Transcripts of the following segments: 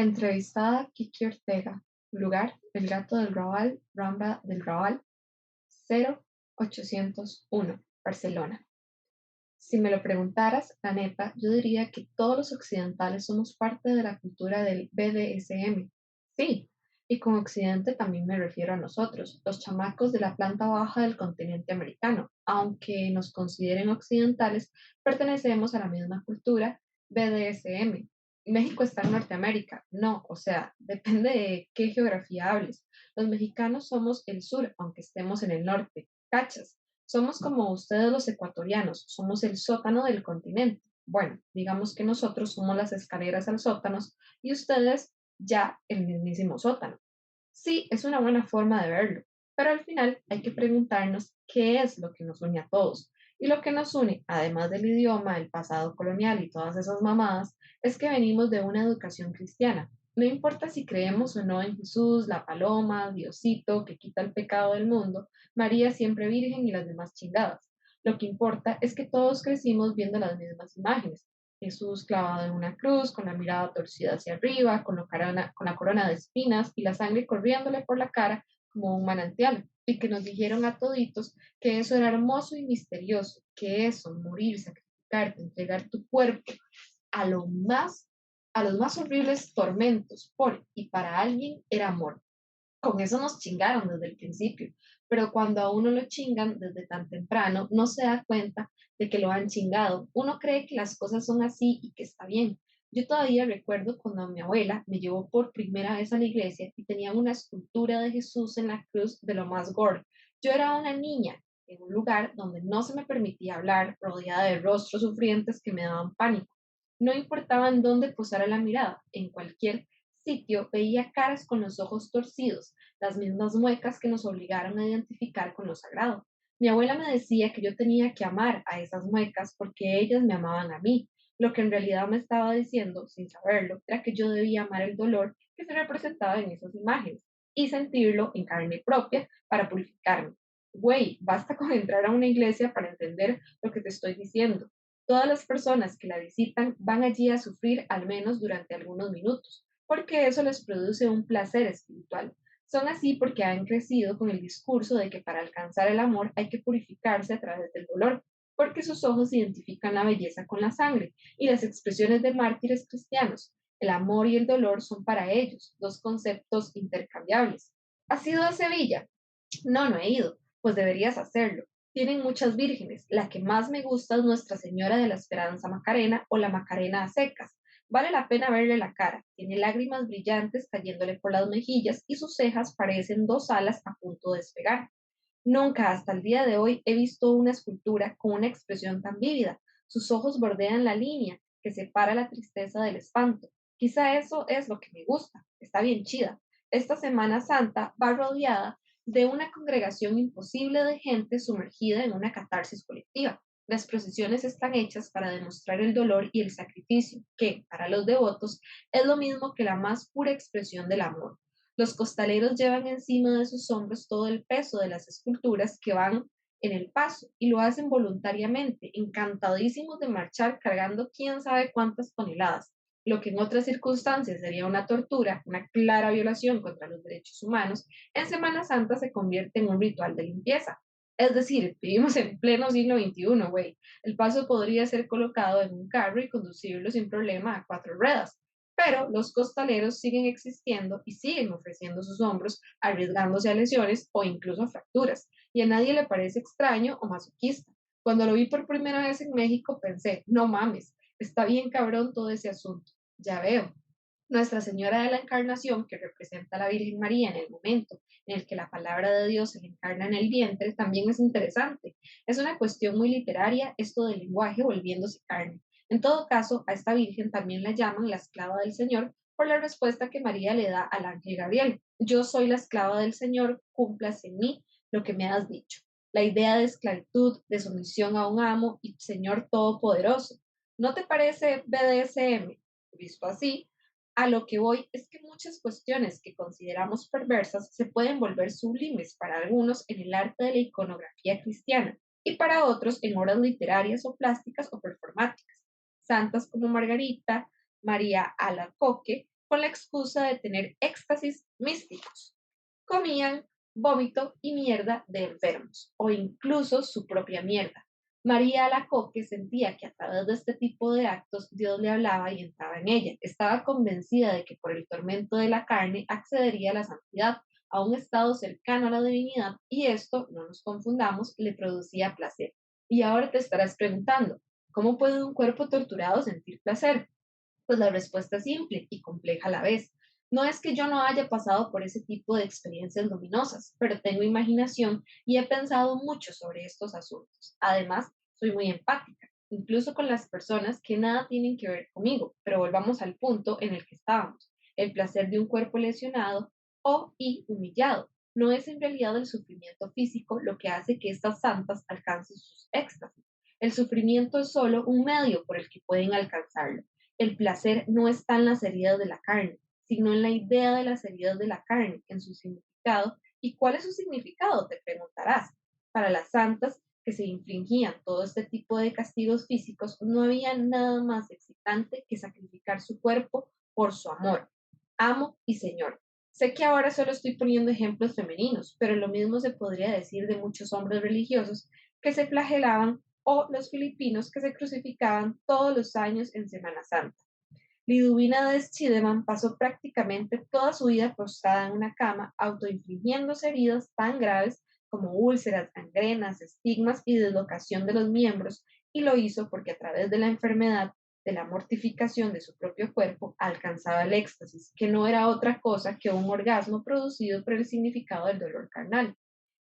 Entrevistada Kiki Ortega. Lugar: El Gato del Raval, Rambla del Raval, 0801, Barcelona. Si me lo preguntaras, la neta, yo diría que todos los occidentales somos parte de la cultura del BDSM. Sí, y con occidente también me refiero a nosotros, los chamacos de la planta baja del continente americano. Aunque nos consideren occidentales, pertenecemos a la misma cultura BDSM. México está en Norteamérica. No, o sea, depende de qué geografía hables. Los mexicanos somos el sur, aunque estemos en el norte. ¿Cachas? Somos como ustedes los ecuatorianos, somos el sótano del continente. Bueno, digamos que nosotros somos las escaleras al sótano y ustedes ya el mismísimo sótano. Sí, es una buena forma de verlo, pero al final hay que preguntarnos qué es lo que nos une a todos. Y lo que nos une, además del idioma, el pasado colonial y todas esas mamadas, es que venimos de una educación cristiana. No importa si creemos o no en Jesús, la paloma, Diosito, que quita el pecado del mundo, María siempre virgen y las demás chingadas. Lo que importa es que todos crecimos viendo las mismas imágenes. Jesús clavado en una cruz, con la mirada torcida hacia arriba, con la corona de espinas y la sangre corriéndole por la cara como un manantial, y que nos dijeron a toditos que eso era hermoso y misterioso, que eso, morir, sacrificarte, entregar tu cuerpo a lo más, a los más horribles tormentos por y para alguien era amor. Con eso nos chingaron desde el principio, pero cuando a uno lo chingan desde tan temprano, no se da cuenta de que lo han chingado. Uno cree que las cosas son así y que está bien. Yo todavía recuerdo cuando mi abuela me llevó por primera vez a la iglesia y tenía una escultura de Jesús en la cruz de lo más gore. Yo era una niña en un lugar donde no se me permitía hablar, rodeada de rostros sufrientes que me daban pánico. No importaba en dónde posara la mirada, en cualquier sitio veía caras con los ojos torcidos, las mismas muecas que nos obligaron a identificar con lo sagrado. Mi abuela me decía que yo tenía que amar a esas muecas porque ellas me amaban a mí. Lo que en realidad me estaba diciendo, sin saberlo, era que yo debía amar el dolor que se representaba en esas imágenes y sentirlo en carne propia para purificarme. Güey, basta con entrar a una iglesia para entender lo que te estoy diciendo. Todas las personas que la visitan van allí a sufrir al menos durante algunos minutos, porque eso les produce un placer espiritual. Son así porque han crecido con el discurso de que para alcanzar el amor hay que purificarse a través del dolor, porque sus ojos identifican la belleza con la sangre y las expresiones de mártires cristianos. El amor y el dolor son para ellos dos conceptos intercambiables. ¿Has ido a Sevilla? No, no he ido, pues deberías hacerlo. Tienen muchas vírgenes. La que más me gusta es Nuestra Señora de la Esperanza Macarena o la Macarena a secas. Vale la pena verle la cara. Tiene lágrimas brillantes cayéndole por las mejillas y sus cejas parecen dos alas a punto de despegar. Nunca hasta el día de hoy he visto una escultura con una expresión tan vívida. Sus ojos bordean la línea que separa la tristeza del espanto. Quizá eso es lo que me gusta. Está bien chida. Esta Semana Santa va rodeada de una congregación imposible de gente sumergida en una catarsis colectiva. Las procesiones están hechas para demostrar el dolor y el sacrificio, que, para los devotos, es lo mismo que la más pura expresión del amor. Los costaleros llevan encima de sus hombros todo el peso de las esculturas que van en el paso y lo hacen voluntariamente, encantadísimos de marchar cargando quién sabe cuántas toneladas. Lo que en otras circunstancias sería una tortura, una clara violación contra los derechos humanos, en Semana Santa se convierte en un ritual de limpieza. Es decir, vivimos en pleno siglo XXI, güey. El paso podría ser colocado en un carro y conducirlo sin problema a cuatro ruedas, pero los costaleros siguen existiendo y siguen ofreciendo sus hombros, arriesgándose a lesiones o incluso a fracturas, y a nadie le parece extraño o masoquista. Cuando lo vi por primera vez en México pensé, no mames, está bien cabrón todo ese asunto. Ya veo. Nuestra Señora de la Encarnación, que representa a la Virgen María en el momento en el que la palabra de Dios se le encarna en el vientre, también es interesante. Es una cuestión muy literaria esto del lenguaje volviéndose carne. En todo caso, a esta Virgen también la llaman la esclava del Señor por la respuesta que María le da al ángel Gabriel. Yo soy la esclava del Señor, cumplas en mí lo que me has dicho. La idea de esclavitud, de sumisión a un amo y Señor todopoderoso. ¿No te parece BDSM? Visto así, a lo que voy es que muchas cuestiones que consideramos perversas se pueden volver sublimes para algunos en el arte de la iconografía cristiana y para otros en obras literarias o plásticas o performáticas. Santas como Margarita, María Alacoque con la excusa de tener éxtasis místicos. Comían vómito y mierda de enfermos, o incluso su propia mierda. María Alacoque sentía que a través de este tipo de actos Dios le hablaba y entraba en ella. Estaba convencida de que por el tormento de la carne accedería a la santidad, a un estado cercano a la divinidad, y esto, no nos confundamos, le producía placer. Y ahora te estarás preguntando, ¿cómo puede un cuerpo torturado sentir placer? Pues la respuesta es simple y compleja a la vez. No es que yo no haya pasado por ese tipo de experiencias luminosas, pero tengo imaginación y he pensado mucho sobre estos asuntos. Además, soy muy empática, incluso con las personas que nada tienen que ver conmigo, pero volvamos al punto en el que estábamos. El placer de un cuerpo lesionado y humillado. No es en realidad el sufrimiento físico lo que hace que estas santas alcancen sus éxtasis. El sufrimiento es solo un medio por el que pueden alcanzarlo. El placer no está en las heridas de la carne, sino en la idea de las heridas de la carne, en su significado. ¿Y cuál es su significado? Te preguntarás. Para las santas que se infligían todo este tipo de castigos físicos, no había nada más excitante que sacrificar su cuerpo por su amor, amo y señor. Sé que ahora solo estoy poniendo ejemplos femeninos, pero lo mismo se podría decir de muchos hombres religiosos que se flagelaban o los filipinos que se crucificaban todos los años en Semana Santa. Liduvina de Schideman pasó prácticamente toda su vida postrada en una cama, autoinfligiéndose heridas tan graves como úlceras, gangrenas, estigmas y deslocación de los miembros, y lo hizo porque a través de la enfermedad, de la mortificación de su propio cuerpo, alcanzaba el éxtasis, que no era otra cosa que un orgasmo producido por el significado del dolor carnal.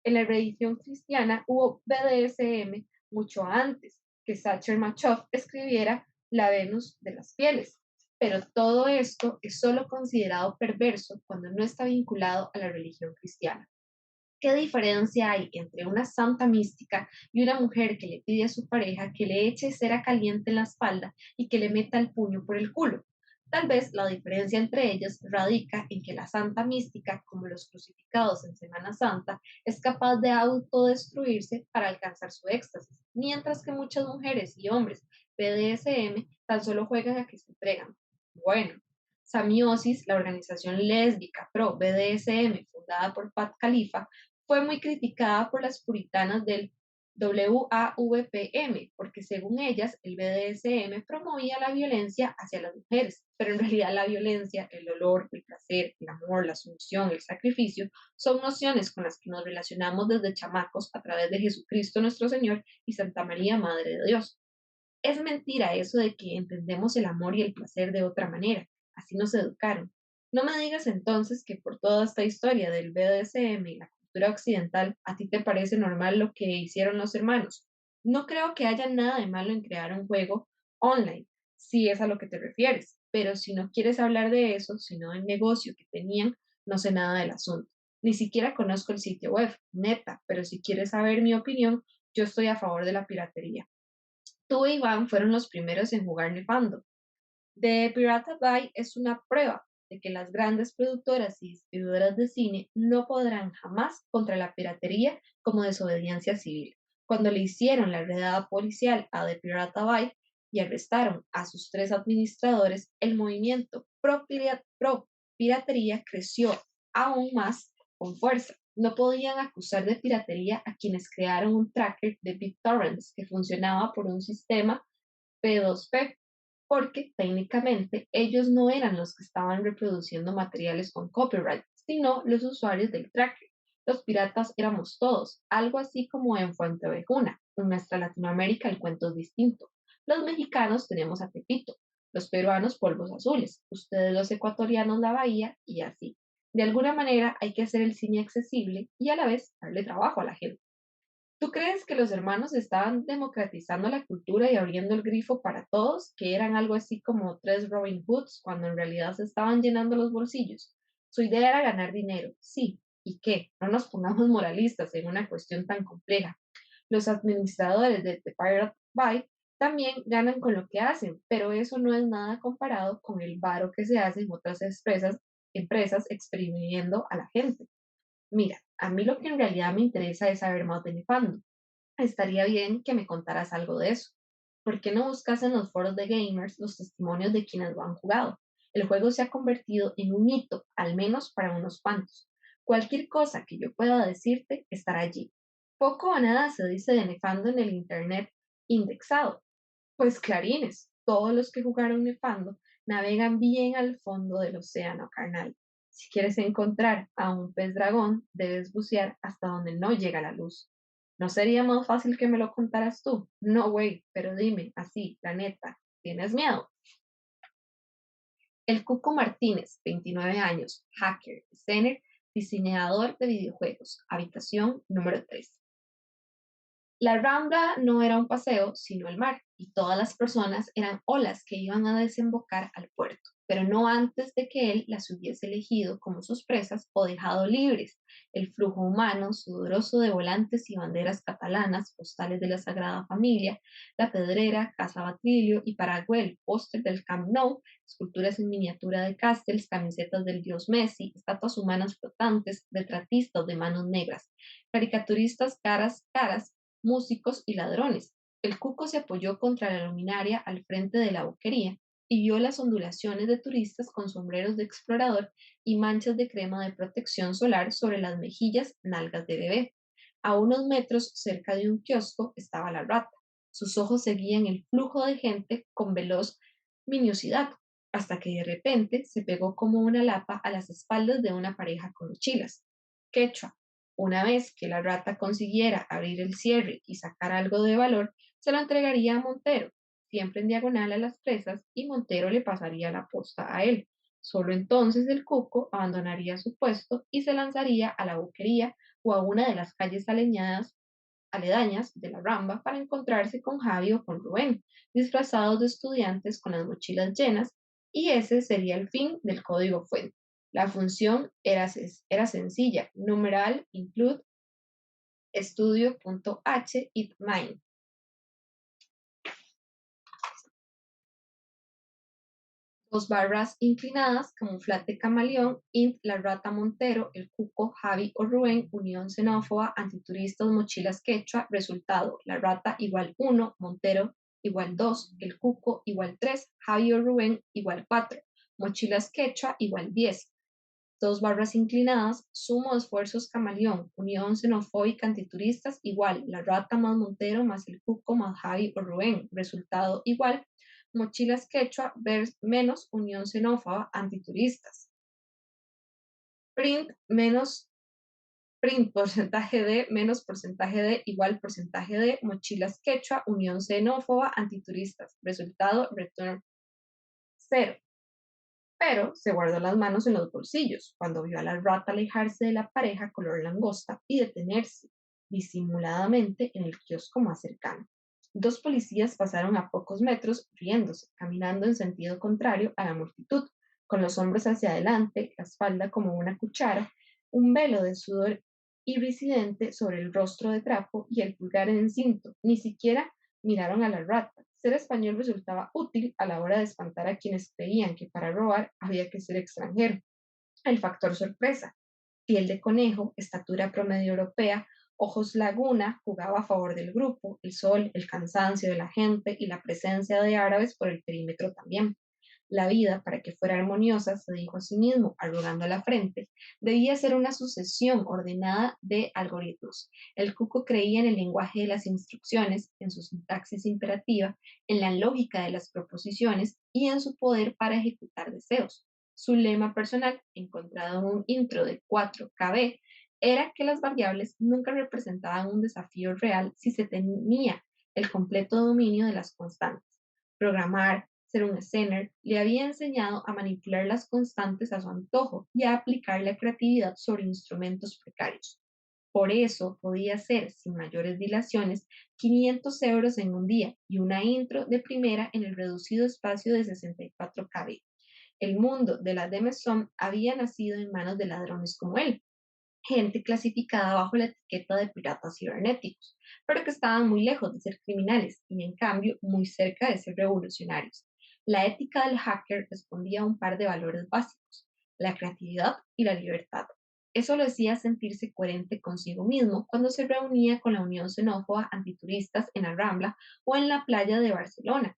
En la religión cristiana hubo BDSM mucho antes que Sacher Machoff escribiera La Venus de las Pieles, pero todo esto es solo considerado perverso cuando no está vinculado a la religión cristiana. ¿Qué diferencia hay entre una santa mística y una mujer que le pide a su pareja que le eche cera caliente en la espalda y que le meta el puño por el culo? Tal vez la diferencia entre ellas radica en que la santa mística, como los crucificados en Semana Santa, es capaz de autodestruirse para alcanzar su éxtasis, mientras que muchas mujeres y hombres BDSM tan solo juegan a que se entregan. Bueno, Samiosis, la organización lésbica pro BDSM fundada por Pat Khalifa, fue muy criticada por las puritanas del WAVPM, porque según ellas el BDSM promovía la violencia hacia las mujeres, pero en realidad la violencia, el dolor, el placer, el amor, la sumisión, el sacrificio, son nociones con las que nos relacionamos desde chamacos a través de Jesucristo nuestro Señor y Santa María, Madre de Dios. Es mentira eso de que entendemos el amor y el placer de otra manera, así nos educaron. No me digas entonces que por toda esta historia del BDSM y la cultura occidental, a ti te parece normal lo que hicieron los hermanos. No creo que haya nada de malo en crear un juego online, si es a lo que te refieres, pero si no quieres hablar de eso, sino del negocio que tenían, no sé nada del asunto. Ni siquiera conozco el sitio web, neta, pero si quieres saber mi opinión, yo estoy a favor de la piratería. Tú e Iván fueron los primeros en jugar Nefando. The Pirata Bay es una prueba de que las grandes productoras y distribuidoras de cine no podrán jamás contra la piratería como desobediencia civil. Cuando le hicieron la redada policial a The Pirata Bay y arrestaron a sus tres administradores, el movimiento pro piratería creció aún más con fuerza. No podían acusar de piratería a quienes crearon un tracker de BitTorrents que funcionaba por un sistema P2P, porque técnicamente ellos no eran los que estaban reproduciendo materiales con copyright, sino los usuarios del tracker. Los piratas éramos todos, algo así como en Fuentevejuna. En nuestra Latinoamérica el cuento es distinto. Los mexicanos tenemos a Tepito, los peruanos polvos azules, ustedes los ecuatorianos la bahía y así. De alguna manera hay que hacer el cine accesible y a la vez darle trabajo a la gente. ¿Tú crees que los hermanos estaban democratizando la cultura y abriendo el grifo para todos, que eran algo así como tres Robin Hoods, cuando en realidad se estaban llenando los bolsillos? Su idea era ganar dinero, sí. ¿Y qué? No nos pongamos moralistas en una cuestión tan compleja. Los administradores de The Pirate Bay también ganan con lo que hacen, pero eso no es nada comparado con el varo que se hace en otras empresas exprimiendo a la gente. Mira, a mí lo que en realidad me interesa es saber más de Nefando. Estaría bien que me contaras algo de eso. ¿Por qué no buscas en los foros de gamers los testimonios de quienes lo han jugado? El juego se ha convertido en un hito, al menos para unos cuantos. Cualquier cosa que yo pueda decirte estará allí. Poco o nada se dice de Nefando en el Internet indexado. Pues clarines, todos los que jugaron Nefando navegan bien al fondo del océano carnal. Si quieres encontrar a un pez dragón, debes bucear hasta donde no llega la luz. ¿No sería más fácil que me lo contaras tú? No, güey, pero dime, así, la neta, ¿tienes miedo? El Cuco Martínez, 29 años, hacker, designer, diseñador de videojuegos, habitación número 3. La Rambla no era un paseo, sino el mar, y todas las personas eran olas que iban a desembocar al puerto, pero no antes de que él las hubiese elegido como sus presas o dejado libres. El flujo humano, sudoroso de volantes y banderas catalanas, postales de la Sagrada Familia, la Pedrera, Casa Batrillo y Paraguay, póster del Camp Nou, esculturas en miniatura de Castells, camisetas del dios Messi, estatuas humanas flotantes, retratistas de manos negras, caricaturistas caras, músicos y ladrones. El cuco se apoyó contra la luminaria al frente de la boquería y vio las ondulaciones de turistas con sombreros de explorador y manchas de crema de protección solar sobre las mejillas nalgas de bebé. A unos metros cerca de un kiosco estaba la rata. Sus ojos seguían el flujo de gente con veloz minuosidad, hasta que de repente se pegó como una lapa a las espaldas de una pareja con mochilas. Quechua, una vez que la rata consiguiera abrir el cierre y sacar algo de valor, se lo entregaría a Montero, siempre en diagonal a las presas, y Montero le pasaría la posta a él. Solo entonces el cuco abandonaría su puesto y se lanzaría a la boquería o a una de las calles aledañas de la Ramba para encontrarse con Javi o con Rubén, disfrazados de estudiantes con las mochilas llenas, y ese sería el fin del código fuente. La función era sencilla, numeral include estudio.h it main. Dos barras inclinadas, camuflate camaleón, int la rata Montero, el cuco, Javi o Rubén, unión xenófoba, antituristas, mochilas quechua, resultado, la rata igual 1, Montero igual 2, el cuco igual 3, Javi o Rubén igual 4, mochilas quechua igual 10, dos barras inclinadas, sumo de esfuerzos camaleón, unión xenofóbica antituristas igual, la rata más Montero más el cuco más Javi o Rubén, resultado igual, mochilas quechua menos unión xenófoba antituristas. Print menos print porcentaje de menos porcentaje de igual porcentaje de mochilas quechua unión xenófoba antituristas. Resultado return 0. Pero se guardó las manos en los bolsillos cuando vio a la rata alejarse de la pareja color langosta y detenerse disimuladamente en el kiosco más cercano. Dos policías pasaron a pocos metros riéndose, caminando en sentido contrario a la multitud, con los hombros hacia adelante, la espalda como una cuchara, un velo de sudor iridiscente sobre el rostro de trapo y el pulgar en cinto. Ni siquiera miraron a la rata. Ser español resultaba útil a la hora de espantar a quienes creían que para robar había que ser extranjero. El factor sorpresa, piel de conejo, estatura promedio europea, ojos laguna, jugaba a favor del grupo, el sol, el cansancio de la gente y la presencia de árabes por el perímetro también. La vida, para que fuera armoniosa, se dijo a sí mismo, arrugando la frente, debía ser una sucesión ordenada de algoritmos. El cuco creía en el lenguaje de las instrucciones, en su sintaxis imperativa, en la lógica de las proposiciones y en su poder para ejecutar deseos. Su lema personal, encontrado en un intro de 4KB, era que las variables nunca representaban un desafío real si se tenía el completo dominio de las constantes. Programar, ser un escener, le había enseñado a manipular las constantes a su antojo y a aplicar la creatividad sobre instrumentos precarios. Por eso podía hacer, sin mayores dilaciones, 500 euros en un día y una intro de primera en el reducido espacio de 64 KB. El mundo de la Maison había nacido en manos de ladrones como él, gente clasificada bajo la etiqueta de piratas cibernéticos, pero que estaban muy lejos de ser criminales y en cambio muy cerca de ser revolucionarios. La ética del hacker respondía a un par de valores básicos, la creatividad y la libertad. Eso lo hacía sentirse coherente consigo mismo cuando se reunía con la Unión Xenófoba Antituristas en la Rambla o en la playa de Barcelona.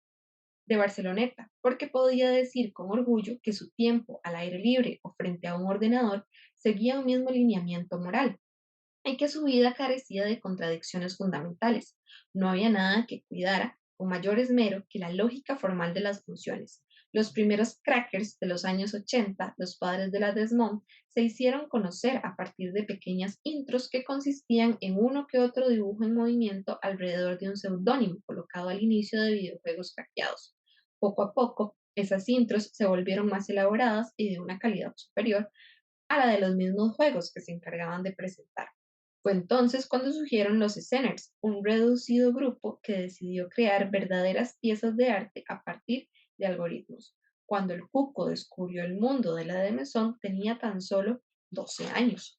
de Barceloneta, porque podía decir con orgullo que su tiempo al aire libre o frente a un ordenador seguía un mismo lineamiento moral y que su vida carecía de contradicciones fundamentales. No había nada que cuidara con mayor esmero que la lógica formal de las funciones. Los primeros crackers de los años 80, los padres de la Desmond, se hicieron conocer a partir de pequeñas intros que consistían en uno que otro dibujo en movimiento alrededor de un seudónimo colocado al inicio de videojuegos craqueados. Poco a poco, esas intros se volvieron más elaboradas y de una calidad superior a la de los mismos juegos que se encargaban de presentar. Fue entonces cuando surgieron los Sceners, un reducido grupo que decidió crear verdaderas piezas de arte a partir de algoritmos. Cuando el Cuco descubrió el mundo de la Demesón tenía tan solo 12 años.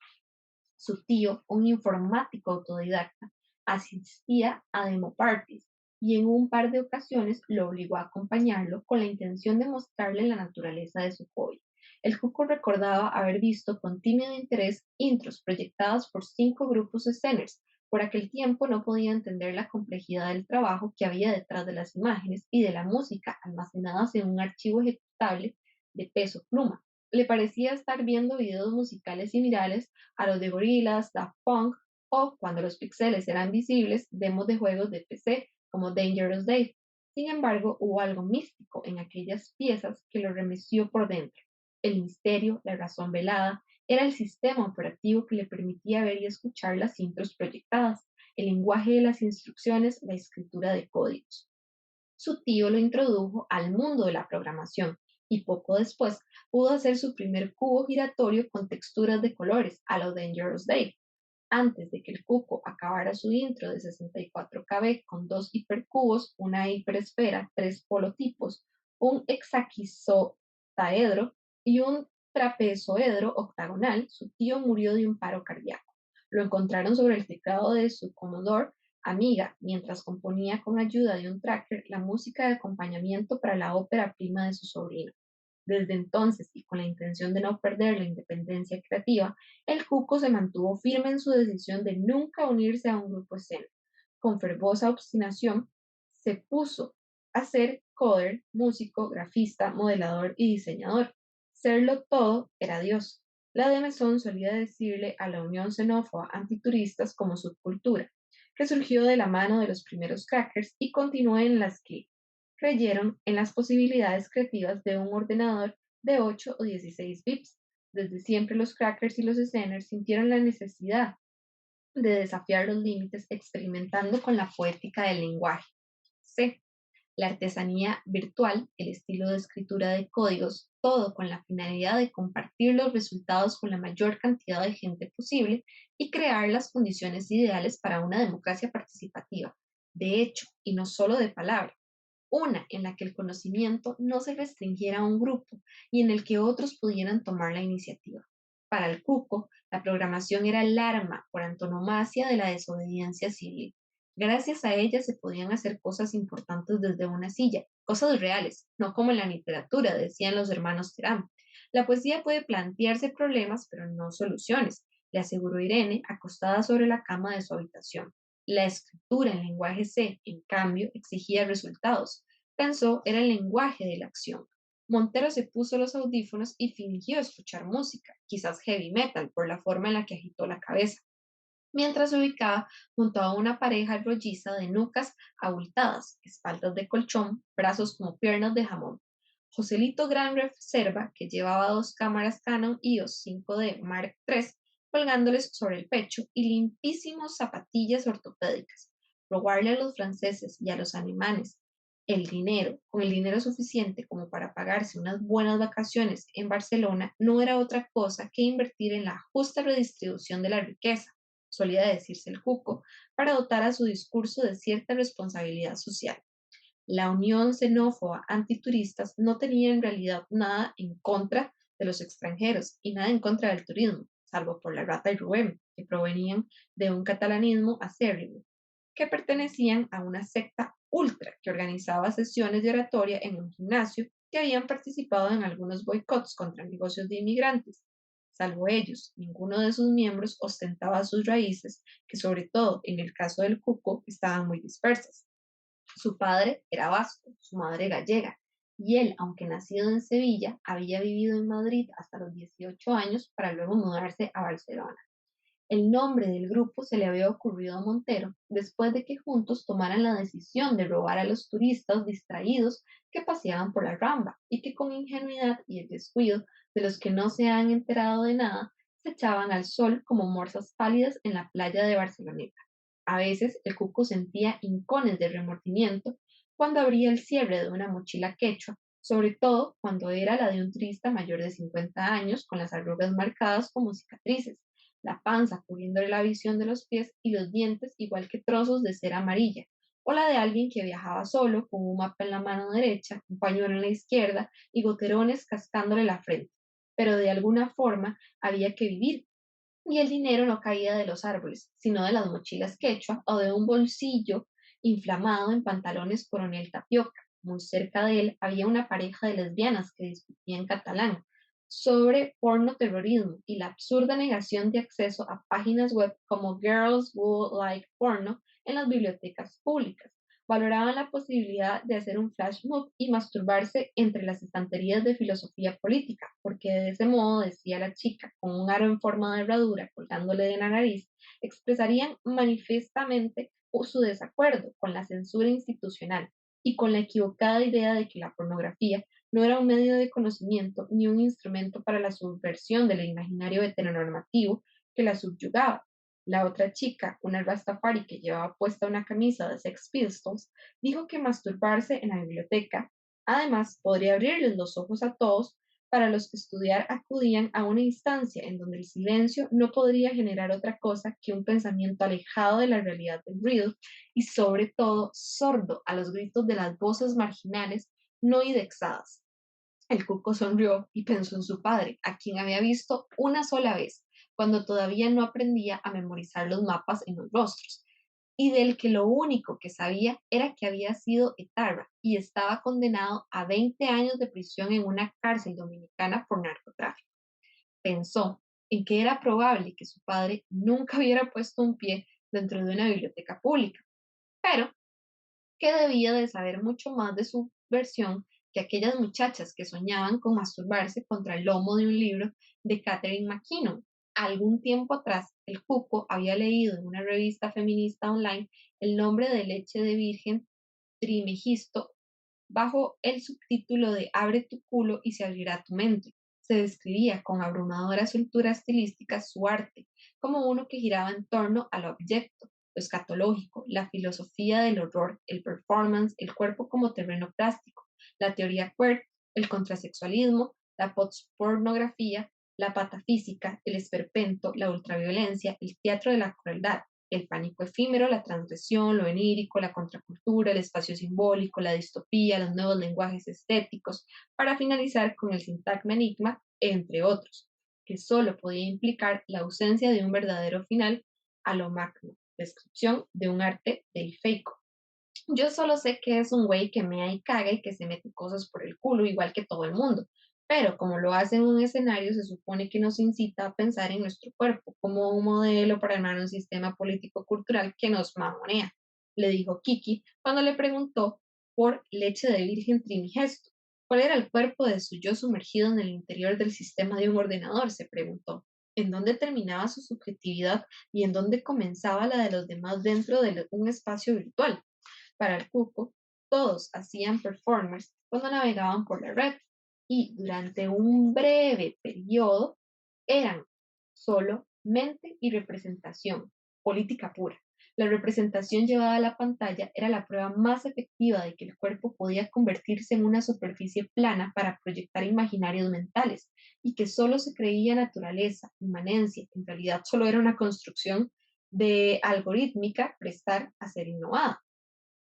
Su tío, un informático autodidacta, asistía a demo parties y en un par de ocasiones lo obligó a acompañarlo con la intención de mostrarle la naturaleza de su hobby. El cuco recordaba haber visto con tímido interés intros proyectadas por 5 grupos esceners. Por aquel tiempo no podía entender la complejidad del trabajo que había detrás de las imágenes y de la música almacenadas en un archivo ejecutable de peso pluma. Le parecía estar viendo videos musicales similares a los de Gorillaz, Daft Punk o, cuando los píxeles eran visibles, demos de juegos de PC como Dangerous Dave. Sin embargo, hubo algo místico en aquellas piezas que lo remeció por dentro. El misterio, la razón velada, era el sistema operativo que le permitía ver y escuchar las intros proyectadas, el lenguaje de las instrucciones, la escritura de códigos. Su tío lo introdujo al mundo de la programación y poco después pudo hacer su primer cubo giratorio con texturas de colores a lo Dangerous Dave. Antes de que el cuco acabara su intro de 64 KB con 2 hipercubos, una hiperesfera, 3 polotipos, un hexaquizotaedro y un trapezoedro octagonal, su tío murió de un paro cardíaco. Lo encontraron sobre el teclado de su Commodore Amiga mientras componía con ayuda de un tracker la música de acompañamiento para la ópera prima de su sobrino. Desde entonces, y con la intención de no perder la independencia creativa, el Cuco se mantuvo firme en su decisión de nunca unirse a un grupo escena. Con fervorosa obstinación, se puso a ser coder, músico, grafista, modelador y diseñador. Serlo todo era Dios. La de Mesón solía decirle a la Unión Xenófoba Antituristas como subcultura, que surgió de la mano de los primeros crackers y continuó en las que creyeron en las posibilidades creativas de un ordenador de 8 o 16 bits. Desde siempre los crackers y los sceners sintieron la necesidad de desafiar los límites experimentando con la poética del lenguaje. C. La artesanía virtual, el estilo de escritura de códigos, todo con la finalidad de compartir los resultados con la mayor cantidad de gente posible y crear las condiciones ideales para una democracia participativa, de hecho, y no solo de palabra, una en la que el conocimiento no se restringiera a un grupo y en el que otros pudieran tomar la iniciativa. Para el cuco, la programación era el arma por antonomasia de la desobediencia civil. Gracias a ella se podían hacer cosas importantes desde una silla, cosas reales, no como en la literatura, decían los hermanos Terán. La poesía puede plantearse problemas, pero no soluciones, le aseguró Irene, acostada sobre la cama de su habitación. La escritura en lenguaje C, en cambio, exigía resultados. Pensó era el lenguaje de la acción. Montero se puso los audífonos y fingió escuchar música, quizás heavy metal, por la forma en la que agitó la cabeza, mientras se ubicaba junto a una pareja rolliza de nucas abultadas, espaldas de colchón, brazos como piernas de jamón. Joselito Gran Reserva, que llevaba 2 cámaras Canon EOS 5D Mark III colgándoles sobre el pecho y limpísimos zapatillas ortopédicas. Robarle a los franceses y a los alemanes el dinero, con el dinero suficiente como para pagarse unas buenas vacaciones en Barcelona, no era otra cosa que invertir en la justa redistribución de la riqueza, solía decirse el Cuco, para dotar a su discurso de cierta responsabilidad social. La Unión Xenófoba Antituristas no tenía en realidad nada en contra de los extranjeros y nada en contra del turismo, salvo por la Rata y Rubén, que provenían de un catalanismo acérrimo, que pertenecían a una secta ultra que organizaba sesiones de oratoria en un gimnasio, que habían participado en algunos boicots contra negocios de inmigrantes. Salvo ellos, ninguno de sus miembros ostentaba sus raíces, que sobre todo en el caso del Cuco estaban muy dispersas. Su padre era vasco, su madre gallega, y él, aunque nacido en Sevilla, había vivido en Madrid hasta los 18 años para luego mudarse a Barcelona. El nombre del grupo se le había ocurrido a Montero después de que juntos tomaran la decisión de robar a los turistas distraídos que paseaban por la Rambla y que con ingenuidad y el descuido de los que no se han enterado de nada, se echaban al sol como morsas pálidas en la playa de Barceloneta. A veces el cuco sentía hincones de remordimiento cuando abría el cierre de una mochila quechua, sobre todo cuando era la de un turista mayor de 50 años con las arrugas marcadas como cicatrices, la panza cubriéndole la visión de los pies y los dientes igual que trozos de cera amarilla, o la de alguien que viajaba solo con un mapa en la mano derecha, un pañuelo en la izquierda y goterones cascándole la frente. Pero de alguna forma había que vivir y el dinero no caía de los árboles, sino de las mochilas quechua o de un bolsillo inflamado en pantalones coronel tapioca. Muy cerca de él había una pareja de lesbianas que discutían catalán sobre porno terrorismo y la absurda negación de acceso a páginas web como Girls Who Like Porno en las bibliotecas públicas. Valoraban la posibilidad de hacer un flash mob y masturbarse entre las estanterías de filosofía política, porque de ese modo, decía la chica, con un aro en forma de herradura colgándole de la nariz, expresarían manifiestamente su desacuerdo con la censura institucional y con la equivocada idea de que la pornografía no era un medio de conocimiento ni un instrumento para la subversión del imaginario heteronormativo que la subyugaba. La otra chica, una rastafari que llevaba puesta una camisa de Sex Pistols, dijo que masturbarse en la biblioteca, además, podría abrirles los ojos a todos para los que estudiar acudían a una instancia en donde el silencio no podría generar otra cosa que un pensamiento alejado de la realidad del ruido y sobre todo sordo a los gritos de las voces marginales no indexadas. El cuco sonrió y pensó en su padre, a quien había visto una sola vez, cuando todavía no aprendía a memorizar los mapas en los rostros, y del que lo único que sabía era que había sido etarra y estaba condenado a 20 años de prisión en una cárcel dominicana por narcotráfico. Pensó en que era probable que su padre nunca hubiera puesto un pie dentro de una biblioteca pública, pero que debía de saber mucho más de su versión que aquellas muchachas que soñaban con masturbarse contra el lomo de un libro de Catherine McKinnon. Algún tiempo atrás, el cuco había leído en una revista feminista online el nombre de leche de virgen trimegisto bajo el subtítulo de Abre tu culo y se abrirá tu mente. Se describía con abrumadora soltura estilística su arte, como uno que giraba en torno al objeto, lo escatológico, la filosofía del horror, el performance, el cuerpo como terreno plástico, la teoría queer, el contrasexualismo, la pornografía, la patafísica, el esperpento, la ultraviolencia, el teatro de la crueldad, el pánico efímero, la transgresión, lo enírico, la contracultura, el espacio simbólico, la distopía, los nuevos lenguajes estéticos, para finalizar con el sintagma enigma, entre otros, que solo podía implicar la ausencia de un verdadero final a lo magno, descripción de un arte deifeico. Yo solo sé que es un güey que mea y caga y que se mete cosas por el culo igual que todo el mundo, pero como lo hace en un escenario, se supone que nos incita a pensar en nuestro cuerpo como un modelo para armar un sistema político-cultural que nos mamonea, le dijo Kiki cuando le preguntó por leche de virgen trimigesto. ¿Cuál era el cuerpo de su yo sumergido en el interior del sistema de un ordenador? Se preguntó. ¿En dónde terminaba su subjetividad y en dónde comenzaba la de los demás dentro de un espacio virtual? Para el cuco, todos hacían performers cuando navegaban por la red y durante un breve periodo eran solo mente y representación, política pura. La representación llevada a la pantalla era la prueba más efectiva de que el cuerpo podía convertirse en una superficie plana para proyectar imaginarios mentales y que solo se creía naturaleza, inmanencia, en realidad solo era una construcción de algorítmica prestar a ser innovada.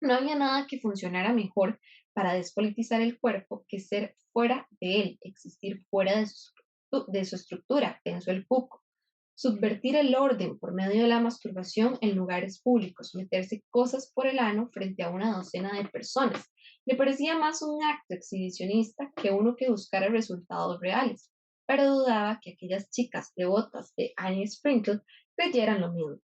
No había nada que funcionara mejor para despolitizar el cuerpo que ser fuera de él, existir fuera de su estructura, pensó el cuco. Subvertir el orden por medio de la masturbación en lugares públicos, meterse cosas por el ano frente a una docena de personas. Le parecía más un acto exhibicionista que uno que buscara resultados reales, pero dudaba que aquellas chicas devotas de Annie Sprinkle creyeran lo mismo.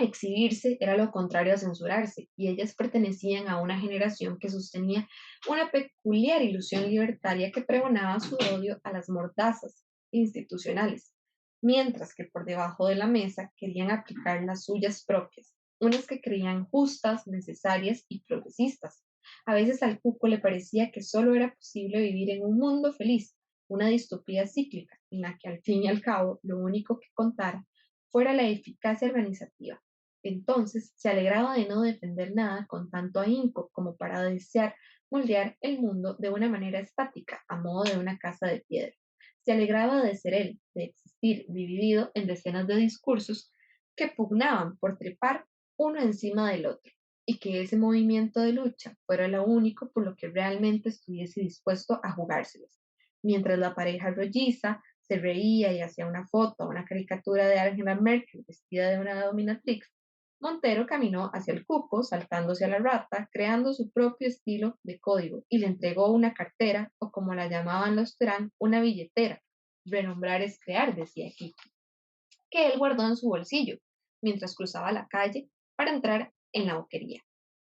Exhibirse era lo contrario a censurarse, y ellas pertenecían a una generación que sostenía una peculiar ilusión libertaria que pregonaba su odio a las mordazas institucionales, mientras que por debajo de la mesa querían aplicar las suyas propias, unas que creían justas, necesarias y progresistas. A veces al cuco le parecía que solo era posible vivir en un mundo feliz, una distopía cíclica, en la que al fin y al cabo lo único que contara fuera la eficacia organizativa. Entonces se alegraba de no defender nada con tanto ahínco como para desear moldear el mundo de una manera estática, a modo de una casa de piedra. Se alegraba de ser él, de existir dividido en decenas de discursos que pugnaban por trepar uno encima del otro, y que ese movimiento de lucha fuera lo único por lo que realmente estuviese dispuesto a jugárselos. Mientras la pareja rolliza se reía y hacía una foto, una caricatura de Angela Merkel vestida de una dominatrix, Montero caminó hacia el cuco, saltándose a la rata, creando su propio estilo de código, y le entregó una cartera, o como la llamaban los Terán, una billetera. Renombrar es crear, decía aquí, que él guardó en su bolsillo, mientras cruzaba la calle para entrar en la boquería.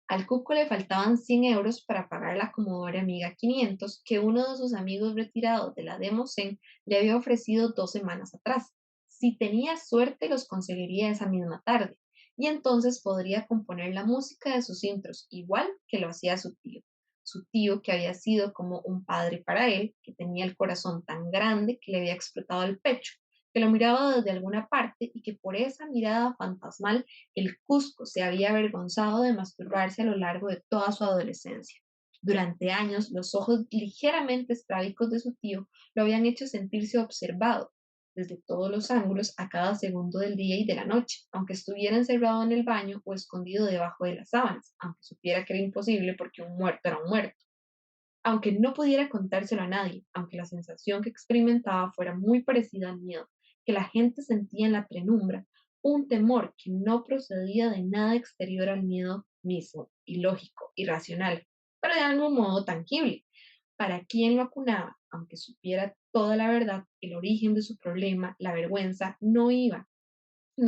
Al cuco le faltaban 100 euros para pagar la Commodore Amiga 500 que uno de sus amigos retirados de la Demoscen le había ofrecido 2 semanas atrás. Si tenía suerte, los conseguiría esa misma tarde, y entonces podría componer la música de sus intros, igual que lo hacía su tío que había sido como un padre para él, que tenía el corazón tan grande que le había explotado el pecho, que lo miraba desde alguna parte y que por esa mirada fantasmal el Cusco se había avergonzado de masturbarse a lo largo de toda su adolescencia. Durante años, los ojos ligeramente estrábicos de su tío lo habían hecho sentirse observado desde todos los ángulos a cada segundo del día y de la noche, aunque estuviera encerrado en el baño o escondido debajo de las sábanas, aunque supiera que era imposible porque un muerto era un muerto, aunque no pudiera contárselo a nadie, aunque la sensación que experimentaba fuera muy parecida al miedo que la gente sentía en la penumbra, un temor que no procedía de nada exterior al miedo mismo, ilógico, irracional, pero de algún modo tangible. Para quien lo acunaba, aunque supiera toda la verdad, el origen de su problema, la vergüenza, no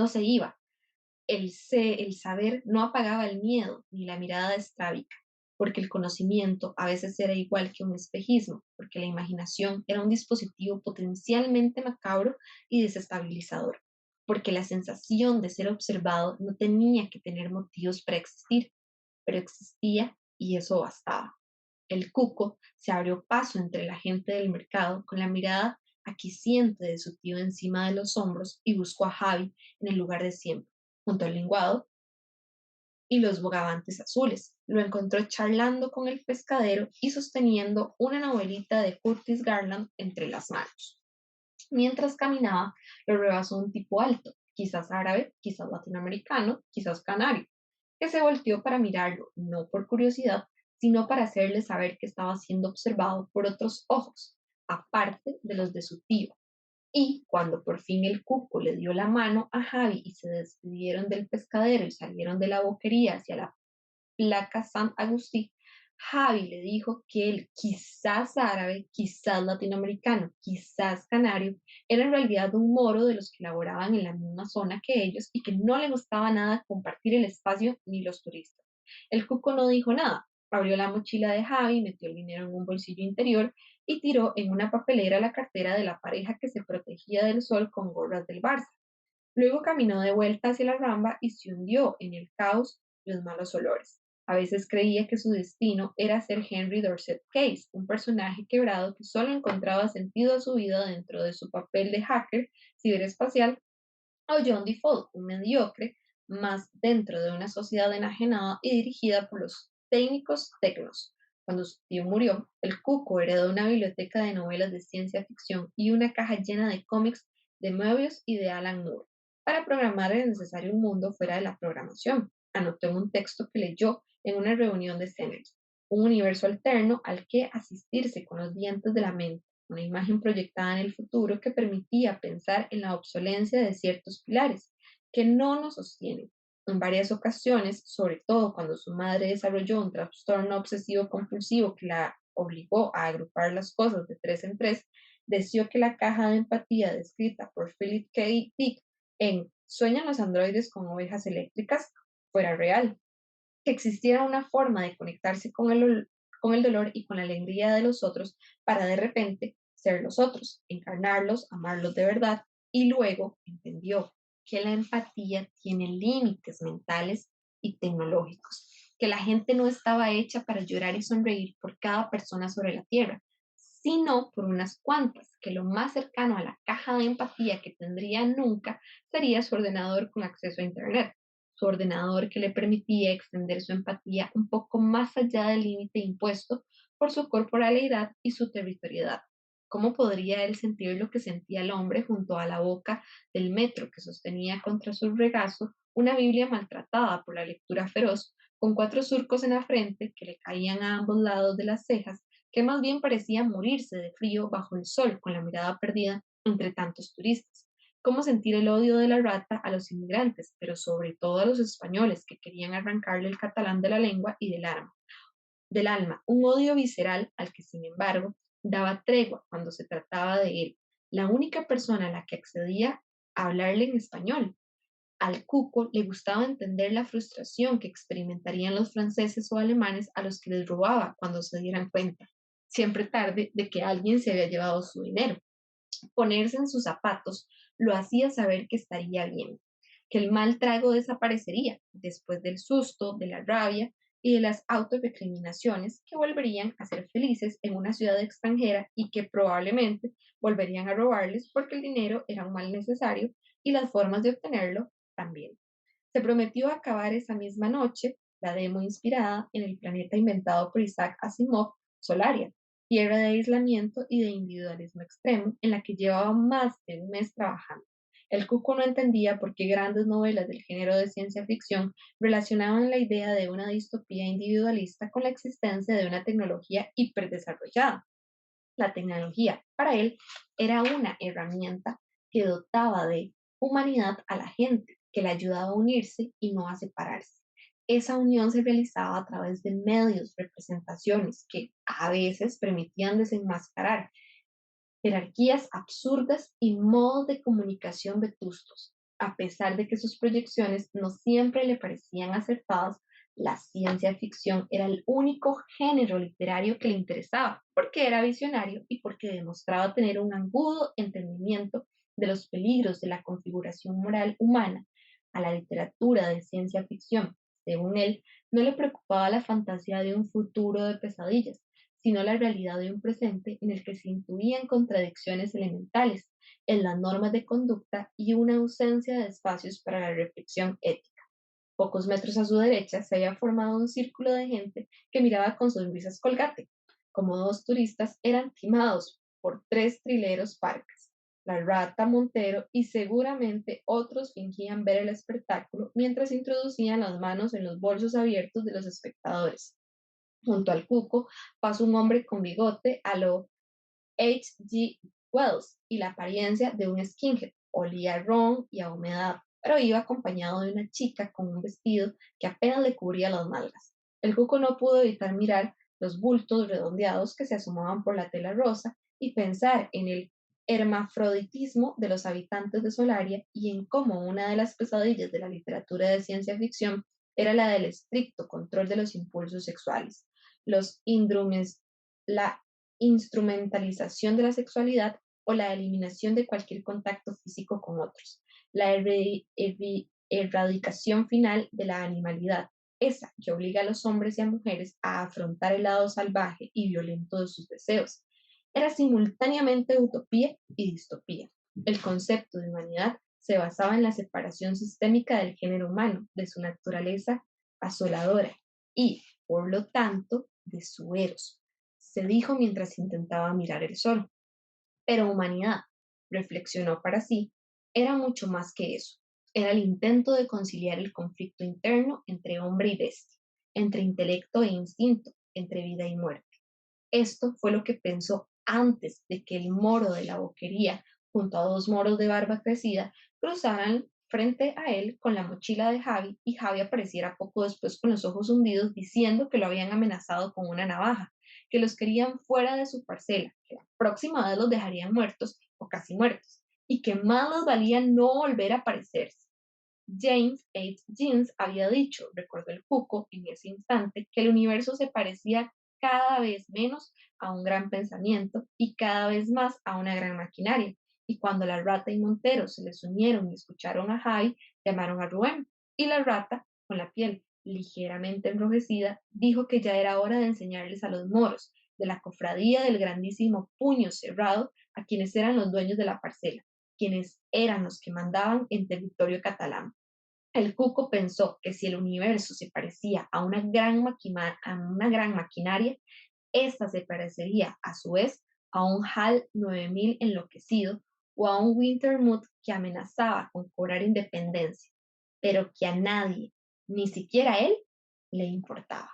se iba, el saber no apagaba el miedo ni la mirada estrábica, porque el conocimiento a veces era igual que un espejismo, porque la imaginación era un dispositivo potencialmente macabro y desestabilizador, porque la sensación de ser observado no tenía que tener motivos para existir, pero existía y eso bastaba. El cuco se abrió paso entre la gente del mercado con la mirada aquiesciente de su tío encima de los hombros y buscó a Javi en el lugar de siempre, junto al linguado y los bogavantes azules. Lo encontró charlando con el pescadero y sosteniendo una novelita de Curtis Garland entre las manos. Mientras caminaba, lo rebasó un tipo alto, quizás árabe, quizás latinoamericano, quizás canario, que se volteó para mirarlo, no por curiosidad, sino para hacerle saber que estaba siendo observado por otros ojos, aparte de los de su tío. Y cuando por fin el cuco le dio la mano a Javi y se despidieron del pescadero y salieron de la boquería hacia la placa San Agustín, Javi le dijo que él, quizás árabe, quizás latinoamericano, quizás canario, era en realidad un moro de los que laboraban en la misma zona que ellos y que no le gustaba nada compartir el espacio ni los turistas. El cuco no dijo nada, abrió la mochila de Javi, metió el dinero en un bolsillo interior y tiró en una papelera la cartera de la pareja que se protegía del sol con gorras del Barça. Luego caminó de vuelta hacia la ramba y se hundió en el caos y los malos olores. A veces creía que su destino era ser Henry Dorset Case, un personaje quebrado que solo encontraba sentido a su vida dentro de su papel de hacker ciberespacial, o John Default, un mediocre, más dentro de una sociedad enajenada y dirigida por los técnicos tecnos. Cuando su tío murió, el cuco heredó una biblioteca de novelas de ciencia ficción y una caja llena de cómics de Moebius y de Alan Moore. Para programar era necesario un mundo fuera de la programación. Anotó en un texto que leyó en una reunión de Ceners, un universo alterno al que asistirse con los dientes de la mente, una imagen proyectada en el futuro que permitía pensar en la obsolencia de ciertos pilares que no nos sostienen. En varias ocasiones, sobre todo cuando su madre desarrolló un trastorno obsesivo compulsivo que la obligó a agrupar las cosas de tres en tres, deseó que la caja de empatía descrita por Philip K. Dick en ¿Sueñan los androides con ovejas eléctricas? Fuera real, que existiera una forma de conectarse con el dolor y con la alegría de los otros para de repente ser los otros, encarnarlos, amarlos de verdad, y luego entendió que la empatía tiene límites mentales y tecnológicos, que la gente no estaba hecha para llorar y sonreír por cada persona sobre la Tierra, sino por unas cuantas, que lo más cercano a la caja de empatía que tendría nunca sería su ordenador con acceso a Internet, su ordenador que le permitía extender su empatía un poco más allá del límite impuesto por su corporalidad y su territorialidad. ¿Cómo podría él sentir lo que sentía el hombre junto a la boca del metro que sostenía contra su regazo una Biblia maltratada por la lectura feroz, con 4 surcos en la frente que le caían a ambos lados de las cejas, que más bien parecía morirse de frío bajo el sol con la mirada perdida entre tantos turistas? ¿Cómo sentir el odio de la rata a los inmigrantes, pero sobre todo a los españoles que querían arrancarle el catalán de la lengua y del alma? Un odio visceral al que, sin embargo, daba tregua cuando se trataba de él, la única persona a la que accedía a hablarle en español. Al cuco le gustaba entender la frustración que experimentarían los franceses o alemanes a los que les robaba cuando se dieran cuenta, siempre tarde, de que alguien se había llevado su dinero. Ponerse en sus zapatos lo hacía saber que estaría bien, que el mal trago desaparecería después del susto, de la rabia y de las autorrecriminaciones, que volverían a ser felices en una ciudad extranjera y que probablemente volverían a robarles porque el dinero era un mal necesario y las formas de obtenerlo también. Se prometió acabar esa misma noche la demo inspirada en el planeta inventado por Isaac Asimov, Solaria, tierra de aislamiento y de individualismo extremo, en la que llevaba más de un mes trabajando. El cuco no entendía por qué grandes novelas del género de ciencia ficción relacionaban la idea de una distopía individualista con la existencia de una tecnología hiperdesarrollada. La tecnología, para él, era una herramienta que dotaba de humanidad a la gente, que la ayudaba a unirse y no a separarse. Esa unión se realizaba a través de medios, representaciones que a veces permitían desenmascarar jerarquías absurdas y modos de comunicación vetustos. A pesar de que sus proyecciones no siempre le parecían acertadas, la ciencia ficción era el único género literario que le interesaba, porque era visionario y porque demostraba tener un agudo entendimiento de los peligros de la configuración moral humana. A la literatura de ciencia ficción, según él, no le preocupaba la fantasía de un futuro de pesadillas, sino la realidad de un presente en el que se intuían contradicciones elementales en las normas de conducta y una ausencia de espacios para la reflexión ética. Pocos metros a su derecha se había formado un círculo de gente que miraba con sonrisas colgate. Como 2 turistas eran timados por 3 trileros parcas. La rata, Montero y seguramente otros fingían ver el espectáculo mientras introducían las manos en los bolsos abiertos de los espectadores. Junto al cuco pasó un hombre con bigote a lo H. G. Wells y la apariencia de un skinhead. Olía a ron y a humedad, pero iba acompañado de una chica con un vestido que apenas le cubría las nalgas. El cuco no pudo evitar mirar los bultos redondeados que se asomaban por la tela rosa y pensar en el hermafroditismo de los habitantes de Solaria y en cómo una de las pesadillas de la literatura de ciencia ficción era la del estricto control de los impulsos sexuales, los indrumes, la instrumentalización de la sexualidad o la eliminación de cualquier contacto físico con otros, la erradicación final de la animalidad, esa que obliga a los hombres y a mujeres a afrontar el lado salvaje y violento de sus deseos. Era simultáneamente utopía y distopía. El concepto de humanidad se basaba en la separación sistémica del género humano, de su naturaleza asoladora y, por lo tanto, de su eros, se dijo mientras intentaba mirar el sol. Pero humanidad, reflexionó para sí, era mucho más que eso. Era el intento de conciliar el conflicto interno entre hombre y bestia, entre intelecto e instinto, entre vida y muerte. Esto fue lo que pensó antes de que el moro de la boquería, junto a 2 moros de barba crecida, cruzaran frente a él con la mochila de Javi y Javi apareciera poco después con los ojos hundidos diciendo que lo habían amenazado con una navaja, que los querían fuera de su parcela, que la próxima vez los dejarían muertos o casi muertos, y que más les valía no volver a aparecerse. James H. Jeans había dicho, recordó el cuco en ese instante, que el universo se parecía cada vez menos a un gran pensamiento y cada vez más a una gran maquinaria. Y cuando la rata y Montero se les unieron y escucharon a Jai, llamaron a Rubén. Y la rata, con la piel ligeramente enrojecida, dijo que ya era hora de enseñarles a los moros de la cofradía del grandísimo puño cerrado a quienes eran los dueños de la parcela, quienes eran los que mandaban en territorio catalán. El cuco pensó que si el universo se parecía a una gran maquinaria, ésta se parecería a su vez a un HAL 9000 enloquecido o a un Wintermuth que amenazaba con cobrar independencia, pero que a nadie, ni siquiera a él, le importaba.